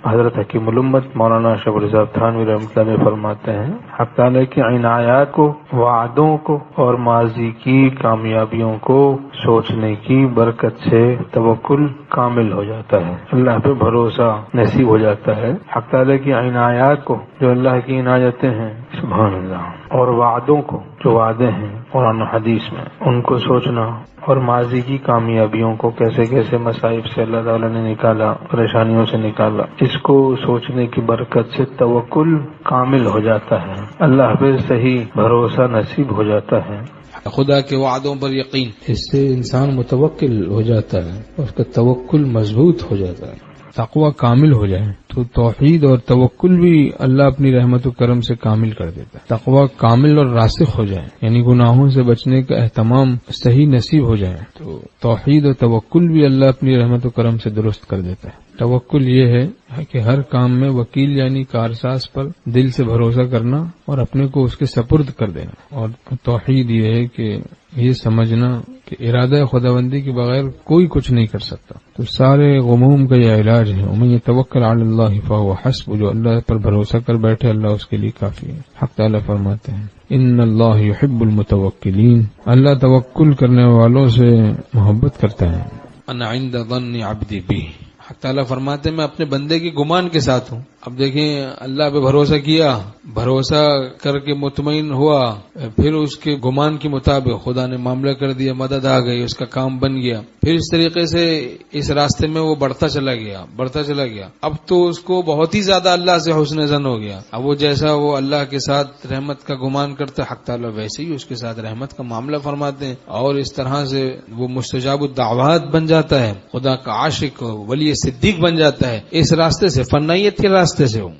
حضرت حکیم الامت مولانا شیخ الاسلام تھانوی رحمۃ اللہ علیہ فرماتے ہیں حق تعالیٰ کی عنایات کو، وعدوں کو اور ماضی کی کامیابیوں کو سوچنے کی برکت سے توکل کامل ہو جاتا ہے، اللہ پہ بھروسہ نصیب ہو جاتا ہے۔ حق تعالیٰ کی عنایات کو، جو اللہ کی عنایتیں ہیں، سبحان اللہ، اور وعدوں کو، جو وعدے ہیں قرآن و حدیث میں، ان کو سوچنا، اور ماضی کی کامیابیوں کو، کیسے کیسے مصائب سے اللہ تعالیٰ نے نکالا، پریشانیوں سے نکالا، اس کو سوچنے کی برکت سے توکل کامل ہو جاتا ہے، اللہ پہ صحیح بھروسہ نصیب ہو جاتا ہے، خدا کے وعدوں پر یقین، اس سے انسان متوکل ہو جاتا ہے، اس کا توکل مضبوط ہو جاتا ہے، تقوی کامل ہو جائے تو توحید اور توکل بھی اللہ اپنی رحمت و کرم سے کامل کر دیتا ہے۔ تقوی کامل اور راسخ ہو جائے، یعنی گناہوں سے بچنے کا اہتمام صحیح نصیب ہو جائے، تو توحید اور توکل بھی اللہ اپنی رحمت و کرم سے درست کر دیتا ہے۔ توکل یہ ہے کہ ہر کام میں وکیل یعنی کارساز پر دل سے بھروسہ کرنا اور اپنے کو اس کے سپرد کر دینا، اور توحید یہ ہے کہ یہ سمجھنا کہ ارادہ خداوندی کے بغیر کوئی کچھ نہیں کر سکتا۔ تو سارے غموم کا یہ علاج ہے، ومن یتوکل علی اللہ فہو حسبہ، جو اللہ پر بھروسہ کر بیٹھے اللہ اس کے لیے کافی ہے۔ حق تعالیٰ فرماتے ہیں ان اللہ یحب المتوکلین، اللہ توکل کرنے والوں سے محبت کرتا ہے۔ انا عند ظن عبدی بی، حق تعالیٰ فرماتے ہیں میں اپنے بندے کے گمان کے ساتھ ہوں۔ اب دیکھیں اللہ پہ بھروسہ کیا، بھروسہ کر کے مطمئن ہوا، پھر اس کے گمان کے مطابق خدا نے معاملہ کر دیا، مدد آ گئی، اس کا کام بن گیا، پھر اس طریقے سے اس راستے میں وہ بڑھتا چلا گیا، اب تو اس کو بہت ہی زیادہ اللہ سے حسن ظن ہو گیا۔ اب وہ جیسا وہ اللہ کے ساتھ رحمت کا گمان کرتا حق تعالیٰ ویسے ہی اس کے ساتھ رحمت کا معاملہ فرماتے ہیں، اور اس طرح سے وہ مستجاب الدعوات بن جاتا ہے، خدا کا عاشق ولی صدیق بن جاتا ہے، اس راستے سے فنائیت کے راستے سے ہوں۔